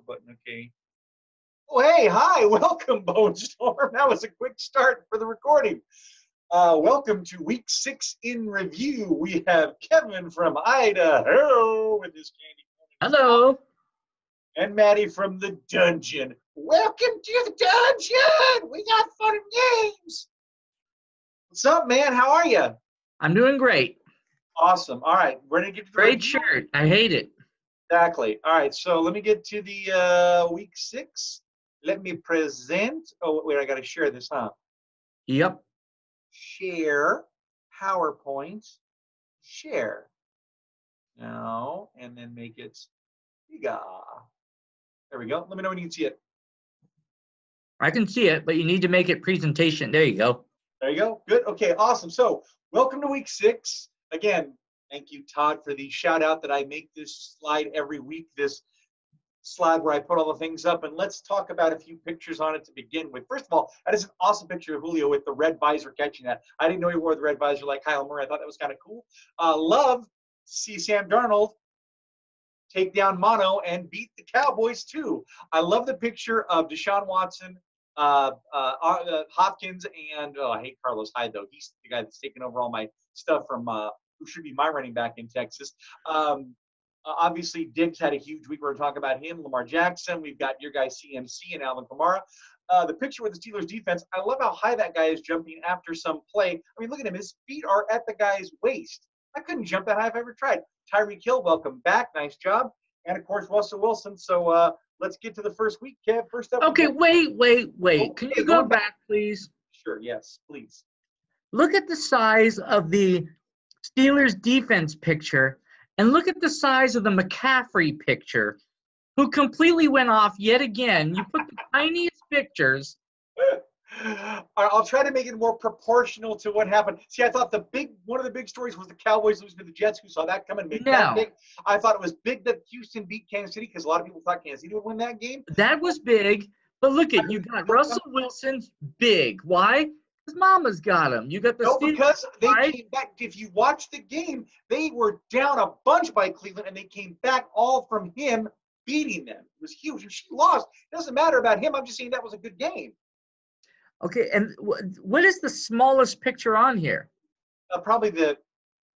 button. Okay. Oh, hey, hi, welcome, BONESTORM. That was a quick start for the recording. Welcome to week 6 in review. We have Kevin from Idaho with his candy Hello. and Maddie from the dungeon. Welcome to the dungeon. We got fun and games. What's up, man? How are you? I'm doing great. Awesome. All right, ready to get to the Great review? shirt. I hate it. Exactly. All right, so let me get to the week 6. Let me present. Oh, wait, I got to share this, huh? Yep. Share, PowerPoint, share. Now, and then make it bigger. There we go. Let me know when you can see it. I can see it, but you need to make it presentation. There you go. There you go. Good. Okay, awesome. So, welcome to week 6. Again, thank you, Todd, for the shout out that I make this slide every week. This slide where I put all the things up, and let's talk about a few pictures on it to begin with. First of all, that is an awesome picture of Julio with the red visor catching that. I didn't know he wore the red visor like Kyle Murray. I thought that was kind of cool. Love to see Sam Darnold take down Mono and beat the Cowboys too. I love the picture of Deshaun Watson, Hopkins, and I hate Carlos Hyde though. He's the guy that's taking over all my stuff from who should be my running back in Texas. Obviously, Diggs had a huge week. We're going to talk about him. Lamar Jackson. We've got your guy CMC and Alvin Kamara. The picture with the Steelers defense, I love how high that guy is jumping after some play. I mean, look at him. His feet are at the guy's waist. I couldn't jump that high if I ever tried. Tyreek Hill, welcome back. Nice job. And, of course, Russell Wilson. So let's get to the first week, Kev. First up. Okay, wait. Okay, Can you go back, please? Sure, yes, please. Look at the size of the Steelers defense picture, and look at the size of the McCaffrey picture, who completely went off yet again. You put the tiniest pictures. I'll try to make it more proportional to what happened. See, I thought one of the big stories was the Cowboys losing to the Jets. Who saw that coming? Make that big. I thought it was big that Houston beat Kansas City because a lot of people thought Kansas City would win that game. That was big, but look at you got Russell Wilson's big. Why? Because Mama's got him. You got the Steelers, because they right? came back. If you watch the game, they were down a bunch by Cleveland, and they came back all from him beating them. It was huge. If she lost, it doesn't matter about him. I'm just saying that was a good game. Okay, and what is the smallest picture on here? Probably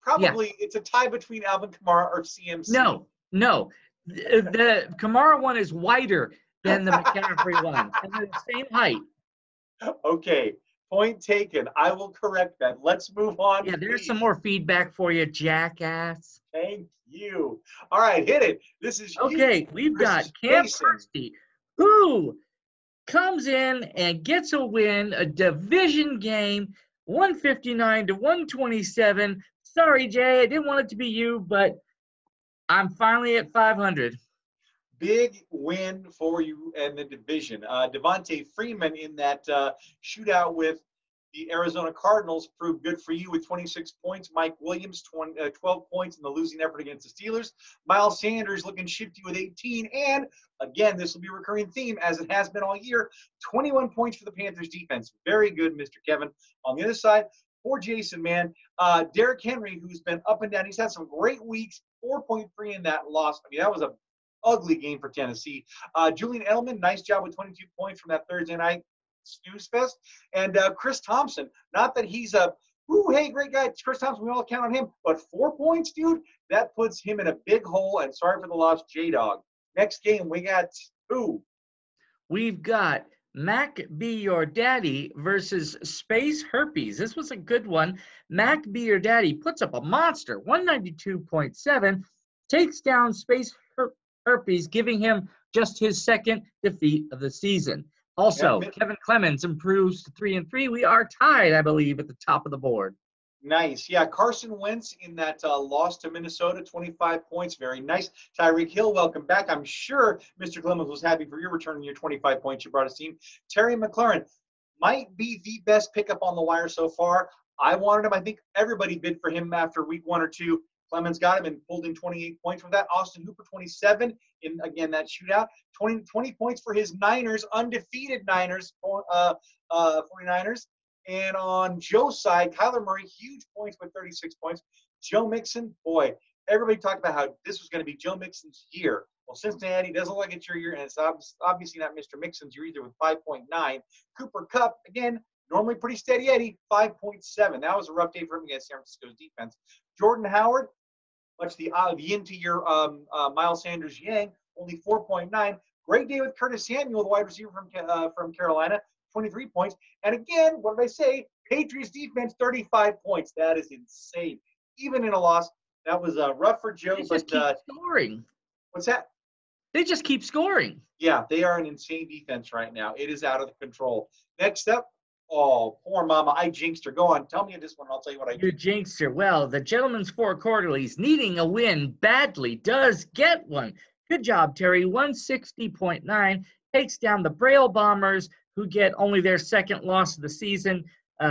it's a tie between Alvin Kamara or CMC. No. The Kamara one is wider than the McCaffrey one, and they're the same height. Okay, point taken. I will correct that. Let's move on. Yeah, there's please. some more feedback for you, jackass. Thank you. All right, hit it. This is okay. We've got Cam Kirsty, who comes in and gets a win, a division game, 159 to 127. Sorry, Jay, I didn't want it to be you, but I'm finally at 500. Big win for you and the division. Devontae Freeman in that shootout with the Arizona Cardinals proved good for you with 26 points. Mike Williams, 12 points in the losing effort against the Steelers. Miles Sanders looking shifty with 18. And, again, this will be a recurring theme, as it has been all year, 21 points for the Panthers defense. Very good, Mr. Kevin. On the other side, for Jason, man, Derrick Henry, who's been up and down. He's had some great weeks, 4.3 in that loss. I mean, that was a ugly game for Tennessee. Julian Edelman, nice job with 22 points from that Thursday night snooze fest. And Chris Thompson, not that he's hey, great guy, Chris Thompson, we all count on him, but 4 points, dude, that puts him in a big hole, and sorry for the loss, J-Dog. Next game, we got who? We've got Mac Be Your Daddy versus Space Herpes. This was a good one. Mac Be Your Daddy puts up a monster, 192.7, takes down Space Herpes, giving him just his second defeat of the season. Also, Kevin Clemens improves to 3-3. We are tied, I believe, at the top of the board. Nice. Yeah, Carson Wentz in that loss to Minnesota, 25 points. Very nice. Tyreek Hill, welcome back. I'm sure Mr. Clemens was happy for your return and your 25 points you brought us team. Terry McLaurin might be the best pickup on the wire so far. I wanted him. I think everybody bid for him after week 1 or 2. Clemens got him and pulled in 28 points from that. Austin Hooper, 27 in, again, that shootout. 20 points for his Niners, undefeated Niners, 49ers. And on Joe's side, Kyler Murray, huge points with 36 points. Joe Mixon, boy, everybody talked about how this was going to be Joe Mixon's year. Well, Cincinnati doesn't look like it's your year, and it's obviously not Mr. Mixon's year either with 5.9. Cooper Kupp, again, normally pretty steady Eddie, 5.7. That was a rough day for him against San Francisco's defense. Jordan Howard, much the into your Miles Sanders Yang, only 4.9. Great day with Curtis Samuel, the wide receiver from Carolina, 23 points. And again, what did I say? Patriots defense, 35 points. That is insane. Even in a loss, that was rough for Joe. They just keep scoring. What's that? They just keep scoring. Yeah, they are an insane defense right now. It is out of control. Next up, oh, poor mama. I jinxed her. Go on. Tell me this one. I'll tell you what I You jinxed her. Well, the Gentleman's Four Quarterlies, needing a win badly, does get one. Good job, Terry. 160.9 takes down the Braille Bombers, who get only their second loss of the season.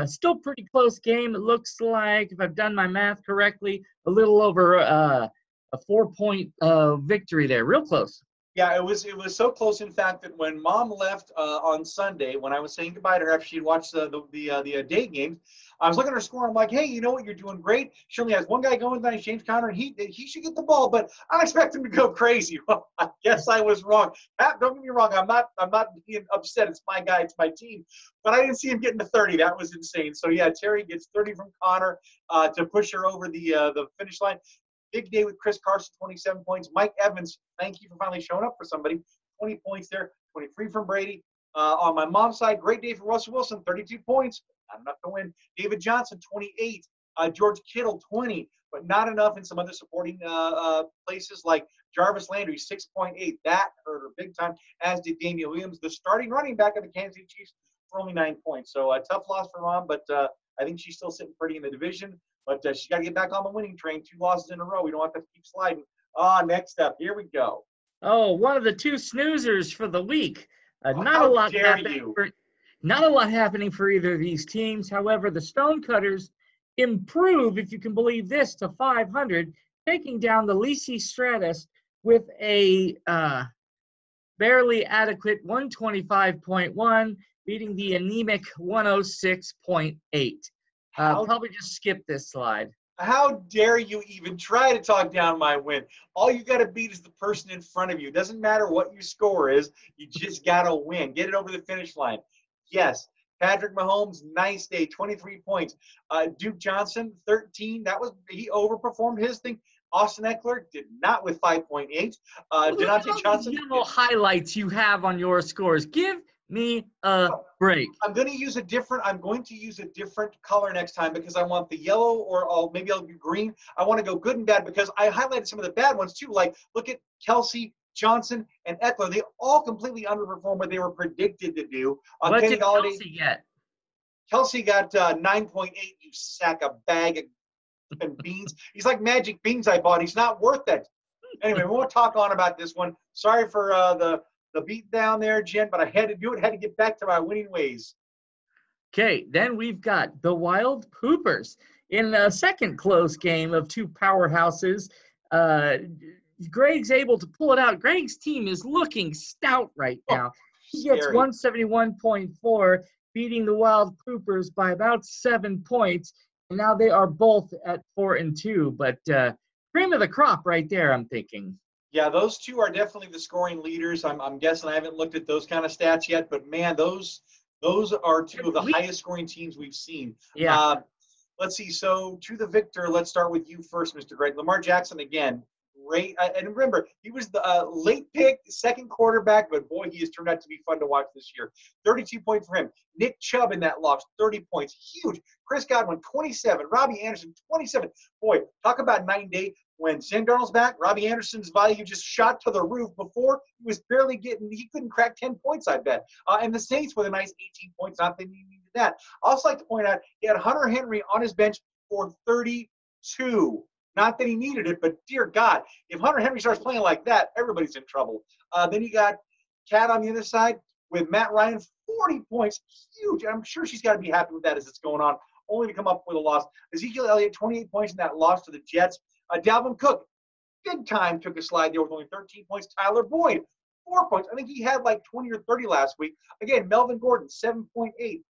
Still pretty close game. It looks like, if I've done my math correctly, a little over a 4-point victory there. Real close. Yeah, it was so close, in fact, that when Mom left on Sunday, when I was saying goodbye to her after she'd watched the day games, I was looking at her score. I'm like, hey, you know what? You're doing great. She only has one guy going tonight, James Conner, and he should get the ball, but I don't expect him to go crazy. Well, I guess I was wrong. Pat, don't get me wrong. I'm not being upset. It's my guy. It's my team. But I didn't see him getting to 30. That was insane. So yeah, Terry gets 30 from Connor to push her over the finish line. Big day with Chris Carson, 27 points. Mike Evans, thank you for finally showing up for somebody. 20 points there, 23 from Brady. On my mom's side, great day for Russell Wilson, 32 points. Not enough to win. David Johnson, 28. George Kittle, 20, but not enough in some other supporting places like Jarvis Landry, 6.8. That hurt her big time, as did Damian Williams, the starting running back of the Kansas City Chiefs, for only 9 points. So a tough loss for Mom, but I think she's still sitting pretty in the division. But she's got to get back on the winning train. 2 losses in a row. We don't have to keep sliding. Next up, here we go. Oh, one of the 2 snoozers for the week. Not How a lot dare happening you? Not a lot happening for either of these teams. However, the Stonecutters improve, if you can believe this, to 500, taking down the Lisi Stratus with a barely adequate 125.1, beating the anemic 106.8. Probably just skip this slide. How dare you even try to talk down my win? All you got to beat is the person in front of you. It doesn't matter what your score is. You just got to win. Get it over the finish line. Yes, Patrick Mahomes, nice day, 23 points. Duke Johnson, 13. He overperformed his thing. Austin Eckler did not with 5.8. Deontay Johnson. Yellow highlights you have on your scores. Give me a break. I'm going to use a different color next time because I want the yellow, or maybe I'll do green. I want to go good and bad because I highlighted some of the bad ones too. Like, look at Kelsey, Johnson, and Eckler. They all completely underperformed what they were predicted to do. What did Kelsey get? Kelsey got 9.8. You sack a bag of beans. He's like magic beans I bought. He's not worth it. Anyway, we won't talk on about this one. Sorry for the beat down there, Jen, but I had to do it. Had to get back to my winning ways. Okay, then we've got the Wild Poopers in a second close game of 2 powerhouses. Greg's able to pull it out. Greg's team is looking stout right now. He gets 171.4, beating the Wild Poopers by about 7 points. And now they are both at 4-2. But cream of the crop right there, I'm thinking. Yeah, those 2 are definitely the scoring leaders. I'm guessing I haven't looked at those kind of stats yet, but man, those are 2 of the highest scoring teams we've seen. Yeah. Let's see. So to the victor, let's start with you first, Mr. Greg. Lamar Jackson again. Great. And remember, he was the late pick, second quarterback, but boy, he has turned out to be fun to watch this year. 32 points for him. Nick Chubb in that loss, 30 points. Huge. Chris Godwin, 27. Robbie Anderson, 27. Boy, talk about night and day. When Sam Darnold's back, Robbie Anderson's value just shot to the roof. Before, he was barely he couldn't crack 10 points, I bet. And the Saints with a nice 18 points, not that he needed that. I also like to point out, he had Hunter Henry on his bench for 32. Not that he needed it, but dear God, if Hunter Henry starts playing like that, everybody's in trouble. Then you got Cat on the other side with Matt Ryan, 40 points. Huge. I'm sure she's got to be happy with that as it's going on, only to come up with a loss. Ezekiel Elliott, 28 points in that loss to the Jets. Dalvin Cook, big time, took a slide there with only 13 points. Tyler Boyd, 4 points. I think he had like 20 or 30 last week. Again, Melvin Gordon, 7.8.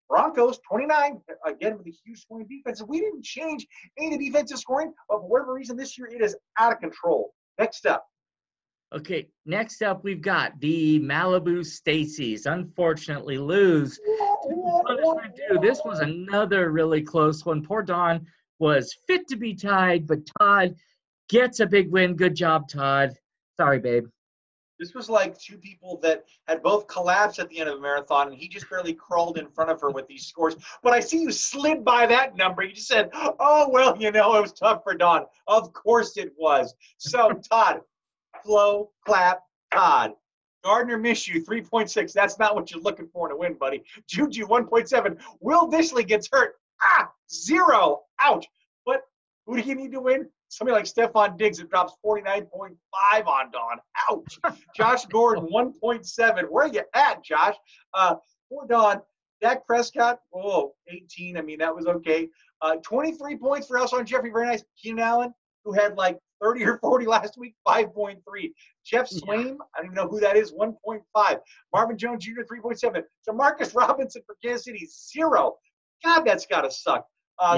Broncos, 29, again with a huge scoring defense. We didn't change any of the defensive scoring, but for whatever reason this year it is out of control. Next up. Okay, next up we've got the Malibu Stacy's. Unfortunately, lose to Punishment Due. This was another really close one. Poor Dawn was fit to be tied, but Todd gets a big win. Good job, Todd. Sorry, babe. This was like two people that had both collapsed at the end of the marathon, and he just barely crawled in front of her with these scores. But I see you slid by that number. You just said, oh, well, you know, it was tough for Dawn. Of course it was. So, Todd, Flo, clap, Todd. Gardner Minshew, 3.6. That's not what you're looking for in a win, buddy. Juju, 1.7. Will Dissly gets hurt. 0. Ouch. But who do you need to win? Somebody like Stephon Diggs that drops 49.5 on Dawn. Ouch. Josh Gordon, 1.7. Where are you at, Josh? Poor Dawn. Dak Prescott, 18. I mean, that was okay. 23 points for Alshon Jeffrey. Very nice. Keenan Allen, who had like 30 or 40 last week, 5.3. Jeff Swaim, I don't even know who that is, 1.5. Marvin Jones Jr., 3.7. Jamarcus Robinson for Kansas City, 0. God, that's got to suck.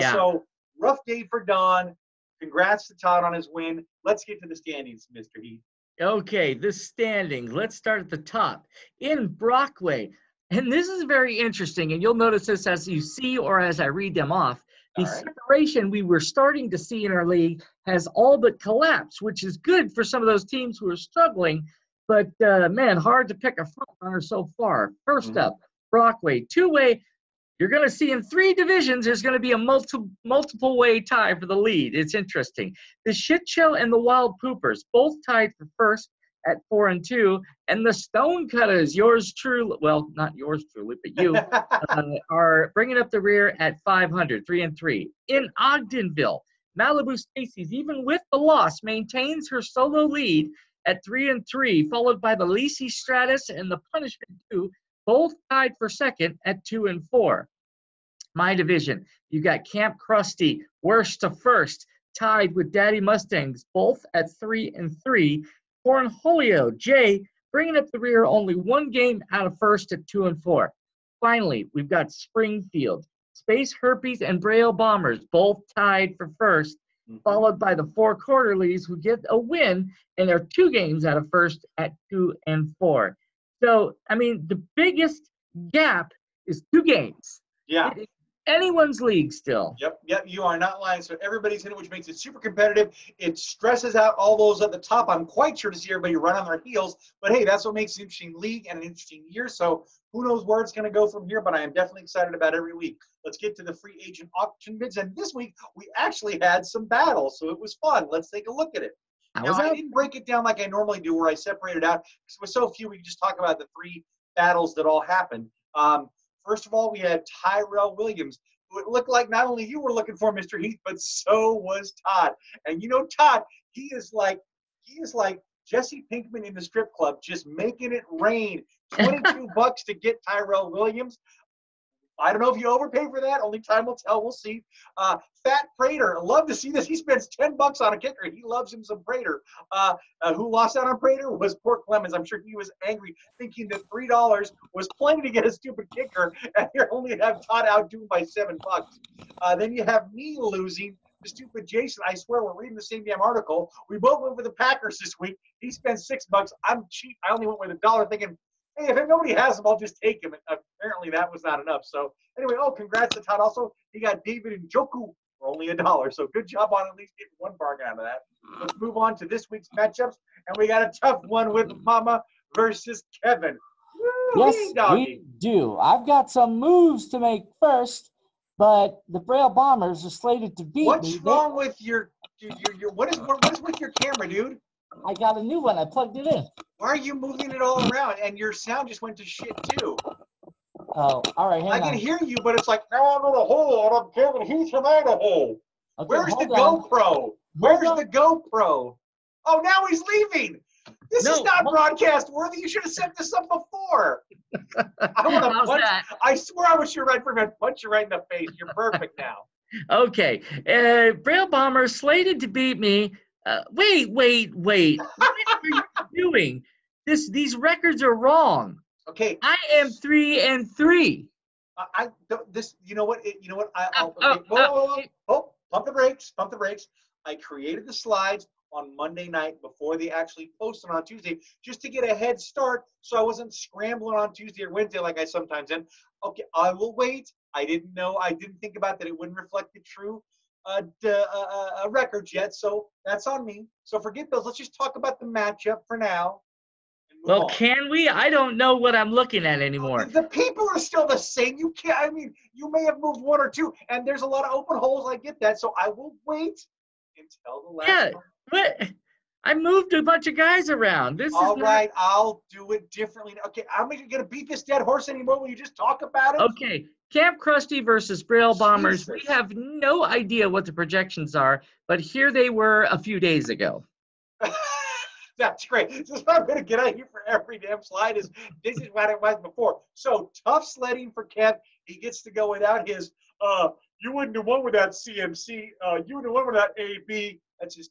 So, rough day for Dawn. Congrats to Todd on his win. Let's get to the standings, Mr. Heath. Okay, the standings. Let's start at the top. In Brockway, and this is very interesting, and you'll notice this as you see or as I read them off. The separation we were starting to see in our league has all but collapsed, which is good for some of those teams who are struggling. But, man, hard to pick a front runner so far. First up, Brockway, two-way. You're going to see in 3 divisions, there's going to be a multiple-way tie for the lead. It's interesting. The Shit Show and the Wild Poopers, both tied for first at 4 and 2. And the Stonecutters, yours truly, well, not yours truly, but you, are bringing up the rear at 500, 3 and 3. In Ogdenville, Malibu Stacy's, even with the loss, maintains her solo lead at 3 and 3, followed by the Lacey Stratus and the Punishment 2, both tied for second at 2 and 4. My division, you got Camp Krusty, worst to first, tied with Daddy Mustangs, both at 3 and 3. Cornholio, Jay, bringing up the rear, only 1 game out of first at 2 and 4. Finally, we've got Springfield, Space Herpes and Braille Bombers, both tied for first, followed by the 4 Quarterlies, who get a win, and they're 2 games out of first at 2 and 4. So, I mean, the biggest gap is 2 games. Yeah. It's anyone's league still. Yep, you are not lying. So everybody's in it, which makes it super competitive. It stresses out all those at the top. I'm quite sure to see everybody run on their heels. But, hey, that's what makes an interesting league and an interesting year. So who knows where it's going to go from here, but I am definitely excited about every week. Let's get to the free agent auction bids. And this week, we actually had some battles, so it was fun. Let's take a look at it. Now, I didn't break it down like I normally do, where I separate it out, because it was so few. We could just talk about the 3 battles that all happened. First of all, we had Tyrell Williams, who it looked like not only you were looking for, Mr. Heath, but so was Todd. And you know, Todd, he is like Jesse Pinkman in the strip club, just making it rain. $22 to get Tyrell Williams. I don't know if you overpay for that. Only time will tell. We'll see. Fat Prater. Love to see this. He spends $10 on a kicker. He loves him some Prater. Who lost out on Prater was Port Clemens. I'm sure he was angry, thinking that $3 was plenty to get a stupid kicker, and you only have Todd outdoing by $7. Then you have me losing. The stupid Jason. I swear we're reading the same damn article. We both went with the Packers this week. He spent $6. I'm cheap. I only went with $1, thinking, hey, if nobody has them, I'll just take him. And apparently that was not enough. So anyway, congrats to Todd. Also, he got David Njoku for only $1. So good job on at least getting 1 bargain out of that. Let's move on to this week's matchups. And we got a tough one with Mama versus Kevin. Woo, yes, we do. I've got some moves to make first, but the Braille Bombers are slated to beat me. What's wrong with your what is with your camera, dude? I got a new one. I plugged it in. Why are you moving it all around? And your sound just went to shit, too. Oh, all right, hang on. I can hear you, but it's like, now I'm in a hole, and I'm Kevin Heath from Idaho. Okay, where's the GoPro? Where's the GoPro? Oh, now he's leaving. This is not broadcast worthy. You should have set this up before. I want to punch. I swear I wish you were right for me. I'd punch you right in the face. You're perfect now. Okay. Braille Bomber slated to beat me. Wait. What are you doing? These records are wrong. Okay. I am 3 and 3. You know what? Whoa, pump the brakes. I created the slides. on Monday night before they actually posted on Tuesday, just to get a head start so I wasn't scrambling on Tuesday or Wednesday like I sometimes am. Okay, I will wait. I didn't think about that it wouldn't reflect the true records yet, so that's on me. So forget those. Let's just talk about the matchup for now and move Well, on. can we? I don't know what I'm looking at anymore. The people are still the same. You can't. I mean, you may have moved one or two, and there's a lot of open holes. I get that, so I will wait until the last Yeah, one. but I moved a bunch of guys around. This is All not right, I'll do it differently. Okay, I'm not going to beat this dead horse anymore. Will you just talk about it? okay. Camp Krusty versus Braille Bombers. Jesus. We have no idea what the projections are, but here they were a few days ago. That's great. This is what I'm going to get out here for every damn slide. This is what it was before. So tough sledding for Kev. He gets to go without his. You wouldn't have won without CMC. You wouldn't have won without AB. That's just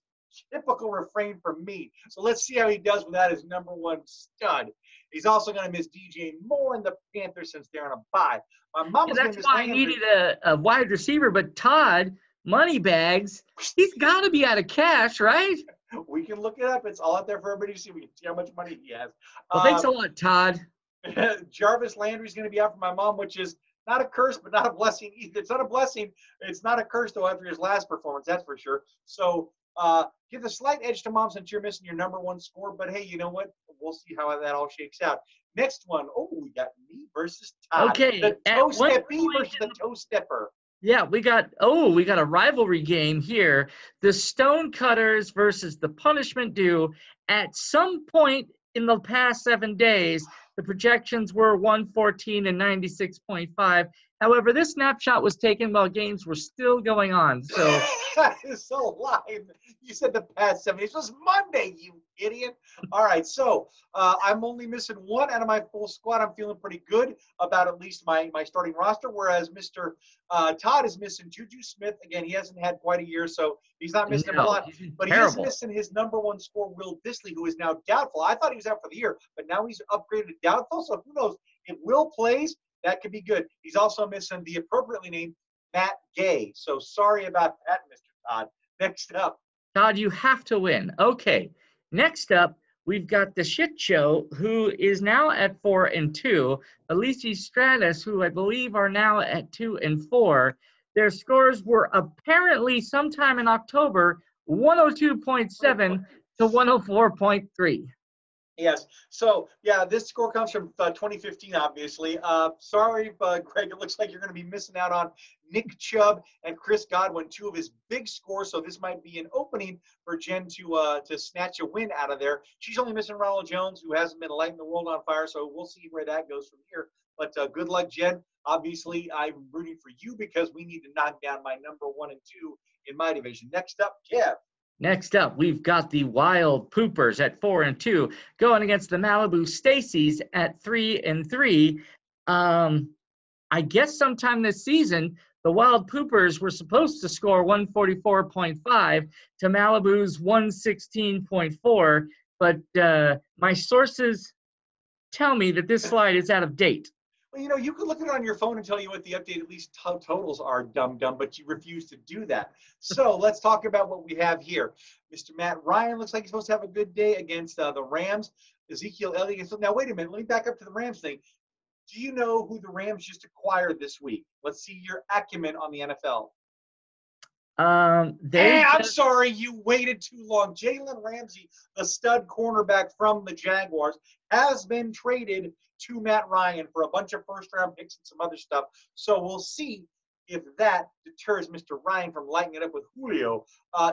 typical refrain from me. So let's see how he does without his number one stud. He's also going to miss DJ Moore and the Panthers since they're on a bye. My mom was going That's to miss why I Landry. needed a wide receiver, but Todd Moneybags, he's got to be out of cash, right? We can look it up. It's all out there for everybody to see. We can see how much money he has. Well, thanks a lot, Todd. Jarvis Landry's going to be out for my mom, which is not a curse, but not a blessing either. It's not a blessing. It's not a curse, though, after his last performance, that's for sure. So give a slight edge to mom since you're missing your number one score. But, hey, you know what? We'll see how that all shakes out. Next one. Oh, we got me versus Todd. Okay. The toe steppy versus the toe stepper. Yeah, we got a rivalry game here. The Stonecutters versus the Punishment Due. At some point in the past 7 days, the projections were 114 and 96.5. However, this snapshot was taken while games were still going on. So that is so live. You said the past 7 days. It was Monday, you idiot. All right, so I'm only missing one out of my full squad. I'm feeling pretty good about at least my starting roster, whereas Mr. Todd is missing Juju Smith. Again, he hasn't had quite a year, so he's not missing him a lot. But terrible. He is missing his number one scorer, Will Dissly, who is now doubtful. I thought he was out for the year, but now he's upgraded to doubtful, so who knows? If Will plays, that could be good. He's also missing the appropriately named Matt Gay. So sorry about that, Mr. Todd. Next up. Todd, you have to win. Okay. Next up, we've got the Shit Show, who is now at 4-2. Alicia Stratus, who I believe are now at 2-4. Their scores were apparently sometime in October, 102.7 to 104.3. Yes. So, yeah, this score comes from 2015, obviously. Sorry, Greg, it looks like you're going to be missing out on Nick Chubb and Chris Godwin, two of his big scores. So this might be an opening for Jen to snatch a win out of there. She's only missing Ronald Jones, who hasn't been lighting the world on fire. So we'll see where that goes from here. But good luck, Jen. Obviously, I'm rooting for you because we need to knock down my number 1 and 2 in my division. Next up, Kev. Next up, we've got the Wild Poopers at 4-2, going against the Malibu Stacy's at 3-3. I guess sometime this season, the Wild Poopers were supposed to score 144.5 to Malibu's 116.4, but my sources tell me that this slide is out of date. Well, you know, you could look at it on your phone and tell you what the updated least totals are, dumb, but you refuse to do that. So let's talk about what we have here. Mr. Matt Ryan looks like he's supposed to have a good day against the Rams. Ezekiel Elliott. Now, wait a minute. Let me back up to the Rams thing. Do you know who the Rams just acquired this week? Let's see your acumen on the NFL. I'm sorry, you waited too long. Jalen Ramsey, the stud cornerback from the Jaguars, has been traded to Matt Ryan for a bunch of first-round picks and some other stuff. So we'll see if that deters Mr. Ryan from lighting it up with Julio.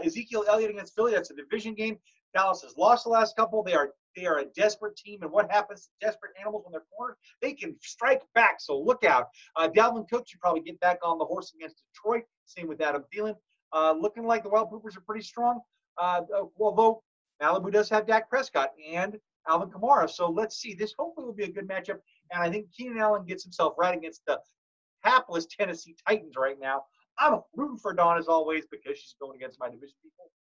Ezekiel Elliott against Philly, that's a division game. Dallas has lost the last couple. They are a desperate team, and what happens to desperate animals when they're cornered? They can strike back, so look out. Dalvin Cook should probably get back on the horse against Detroit. Same with Adam Thielen. Looking like the Wild Poopers are pretty strong, although Malibu does have Dak Prescott and Alvin Kamara. So let's see. This hopefully will be a good matchup, and I think Keenan Allen gets himself right against the hapless Tennessee Titans right now. I'm rooting for Dawn as always because she's going against my division people.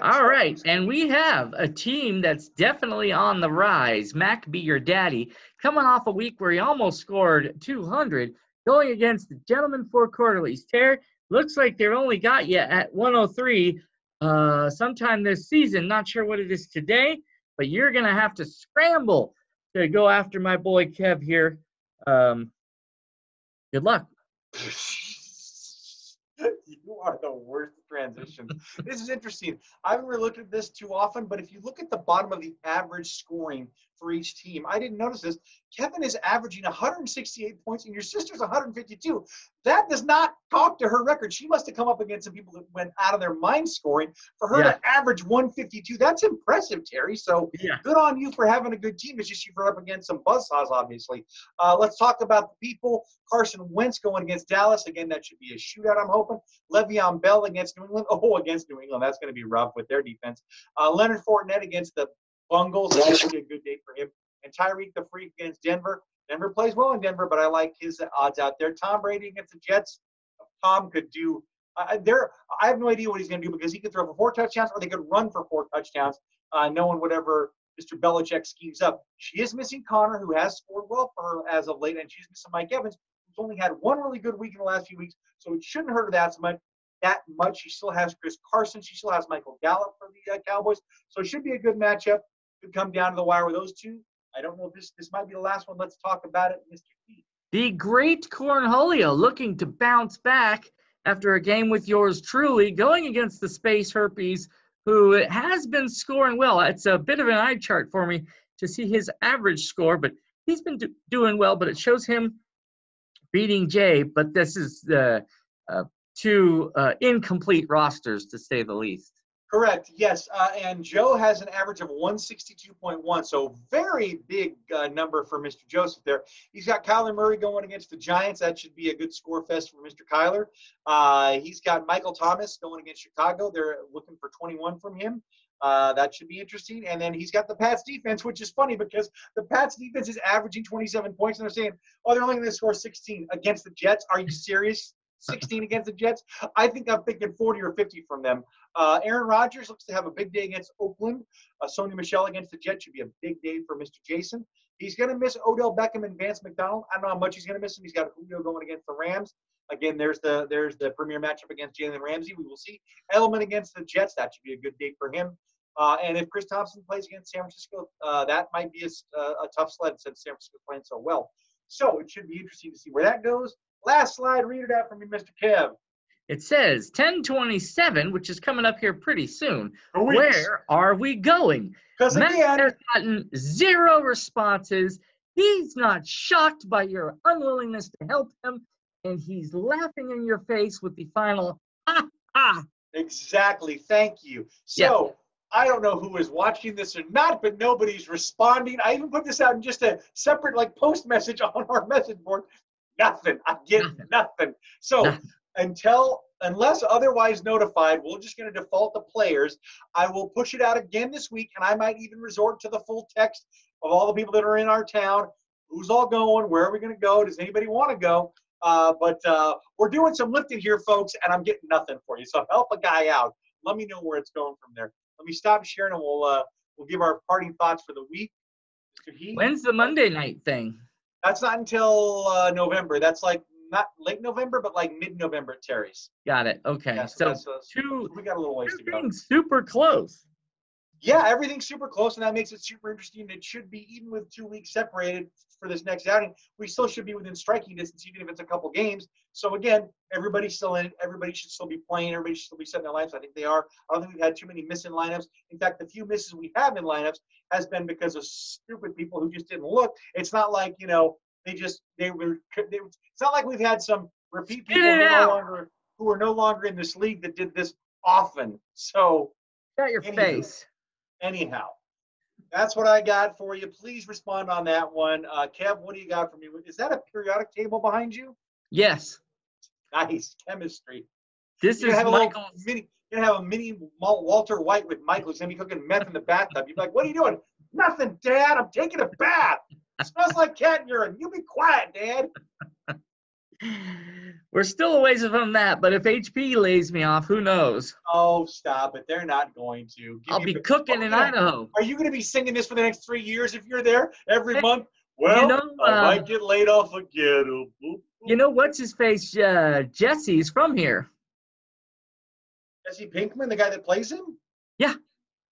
All right, and we have a team that's definitely on the rise. Mac Be Your Daddy, coming off a week where he almost scored 200, going against the Gentleman Four Quarterlies. Looks like they've only got you at 103. sometime this season. Not sure what it is today, but you're going to have to scramble to go after my boy Kev here. Good luck. You are the worst transitions. This is interesting. I haven't really looked at this too often, but if you look at the bottom of the average scoring for each team, I didn't notice this. Kevin is averaging 168 points, and your sister's 152. That does not talk to her record. She must have come up against some people that went out of their mind scoring. For her to average 152, that's impressive, Terry. So good on you for having a good team. It's just you've run up against some buzzsaws, obviously. Let's talk about the people. Carson Wentz going against Dallas. Again, that should be a shootout, I'm hoping. Le'Veon Bell against New England. Oh, against New England. That's going to be rough with their defense. Leonard Fournette against the Bungles. That should be a good day for him. And Tyreek the Freak against Denver. Denver plays well in Denver, but I like his odds out there. Tom Brady against the Jets. Tom could do I have no idea what he's going to do because he could throw for 4 touchdowns or they could run for 4 touchdowns, knowing whatever Mr. Belichick schemes up. She is missing Connor, who has scored well for her as of late, and she's missing Mike Evans, who's only had one really good week in the last few weeks, so it shouldn't hurt her that much. She still has Chris Carson. She still has Michael Gallup for the Cowboys, so it should be a good matchup. Could come down to the wire with those two. I don't know if this might be the last one. Let's talk about it, Mr. P. The great Cornholio looking to bounce back after a game with yours truly, going against the Space Herpes, who has been scoring well. It's a bit of an eye chart for me to see his average score, but he's been doing well, but it shows him beating Jay, but this is the two incomplete rosters, to say the least. Correct, yes. And Joe has an average of 162.1, so very big number for Mr. Joseph there. He's got Kyler Murray going against the Giants. That should be a good score fest for Mr. Kyler. He's got Michael Thomas going against Chicago. They're looking for 21 from him. That should be interesting. And then he's got the Pats defense, which is funny because the Pats defense is averaging 27 points, and they're saying, oh, they're only going to score 16 against the Jets. Are you serious? 16 against the Jets? I think I'm thinking 40 or 50 from them. Aaron Rodgers looks to have a big day against Oakland. Sony Michel against the Jets should be a big day for Mr. Jason. He's going to miss Odell Beckham and Vance McDonald. I don't know how much he's going to miss him. He's got Julio going against the Rams. Again, there's the premier matchup against Jalen Ramsey. We will see. Edelman against the Jets. That should be a good day for him. And if Chris Thompson plays against San Francisco, that might be a tough sled since San Francisco's playing so well. So it should be interesting to see where that goes. Last slide, read it out for me, Mr. Kev. It says 10:27, which is coming up here pretty soon. Where are we going? Because again, has gotten 0 responses. He's not shocked by your unwillingness to help him, and he's laughing in your face with the final ha ha. Exactly. Thank you. So I don't know who is watching this or not, but nobody's responding. I even put this out in just a separate post message on our message board. Nothing. I get nothing. So unless otherwise notified, we're just going to default to players. I will push it out again this week, and I might even resort to the full text of all the people that are in our town. Who's all going? Where are we going to go? Does anybody want to go? But we're doing some lifting here, folks, and I'm getting nothing for you. So help a guy out. Let me know where it's going from there. Let me stop sharing, and we'll give our parting thoughts for the week. Mr. Heath? When's the Monday night thing? That's not until November. That's not late November, but mid-November at Terry's. Got it. Okay. Yeah, so we got a little ways to go. Super close. Yeah, everything's super close, and that makes it super interesting. It should be, even with 2 weeks separated for this next outing, we still should be within striking distance, even if it's a couple games. So, again, everybody's still in it. Everybody should still be playing. Everybody should still be setting their lineups. I think they are. I don't think we've had too many missing lineups. In fact, the few misses we have in lineups has been because of stupid people who just didn't look. It's not like, it's not like we've had some repeat people who are no longer in this league that did this often. So, got your face. Anyhow, that's what I got for you. Please respond on that one. Kev, what do you got for me? Is that a periodic table behind you? Yes. Nice. Chemistry. This is Michael's. You're going to have a mini Walter White with Michael. He's going to be cooking meth in the bathtub. You're like, what are you doing? Nothing, Dad. I'm taking a bath. It smells like cat urine. You be quiet, Dad. We're still a ways from that, but if HP lays me off, who knows? Oh, stop it. They're not going to. I'll be cooking in Idaho. Are you going to be singing this for the next 3 years if you're there every month? Well, I might get laid off again. You know, what's his face? Jesse's from here. Jesse Pinkman, the guy that plays him? Yeah,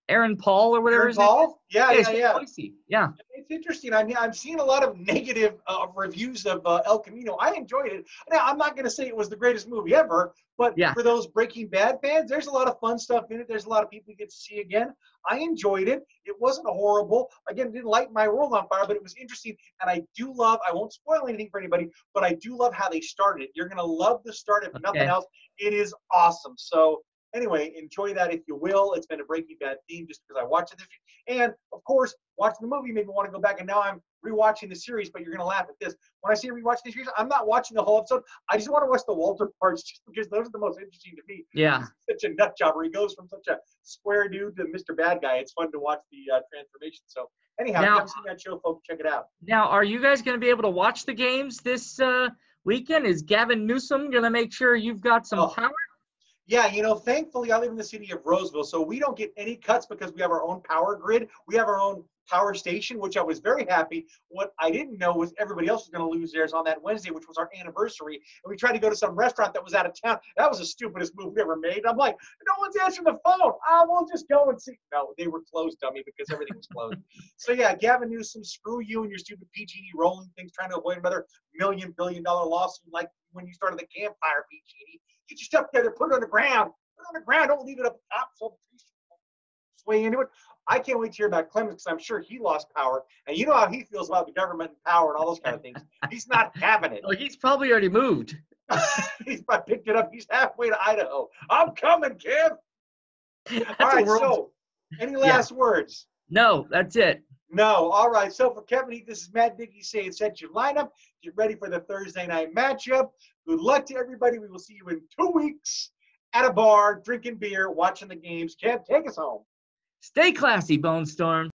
Aaron Paul or whatever Aaron his name is. Paul? Yeah, it's yeah. Boise. Yeah. It's interesting. I mean, I'm seeing a lot of negative reviews of El Camino. I enjoyed it. Now, I'm not going to say it was the greatest movie ever, but Yeah. for those Breaking Bad fans, there's a lot of fun stuff in it. There's a lot of people you get to see again. I enjoyed it. It wasn't horrible. Again, it didn't light my world on fire, but it was interesting. And I do love, I won't spoil anything for anybody, but I do love how they started it. You're going to love the start. If nothing else, it is awesome. So anyway, enjoy that if you will. It's been a Breaking Bad theme just because I watched it this week. And, of course, watching the movie made me want to go back. And now I'm rewatching the series, but you're going to laugh at this. When I say rewatching the series, I'm not watching the whole episode. I just want to watch the Walter parts just because those are the most interesting to me. Yeah. He's such a nut job where he goes from such a square dude to Mr. Bad Guy. It's fun to watch the transformation. So, anyhow, if you haven't seen that show, folks, check it out. Now, are you guys going to be able to watch the games this weekend? Is Gavin Newsom going to make sure you've got some power? Yeah, you know, thankfully I live in the city of Roseville, so we don't get any cuts because we have our own power grid. We have our own power station, which I was very happy. What I didn't know was everybody else was going to lose theirs on that Wednesday, which was our anniversary. And we tried to go to some restaurant that was out of town. That was the stupidest move we ever made. I'm like, no one's answering the phone. We'll just go and see. No, they were closed, dummy, because everything was closed. So yeah, Gavin Newsom, screw you and your stupid PG&E rolling things, trying to avoid another $1 billion lawsuit like when you started the campfire, PG&E. Get your stuff together, put it on the ground. Put it on the ground. Don't leave it up top so sway into it. I can't wait to hear about Clemens because I'm sure he lost power. And you know how he feels about the government and power and all those kind of things. He's not having it. Oh, he's probably already moved. He's picked it up. He's halfway to Idaho. I'm coming, Kev. All right, so any last words? No, that's it. No. All right. So for Kevin Heath, this is Matt Dickey saying set your lineup. Get ready for the Thursday night matchup. Good luck to everybody. We will see you in 2 weeks at a bar, drinking beer, watching the games. Kev, take us home. Stay classy, BONESTORM.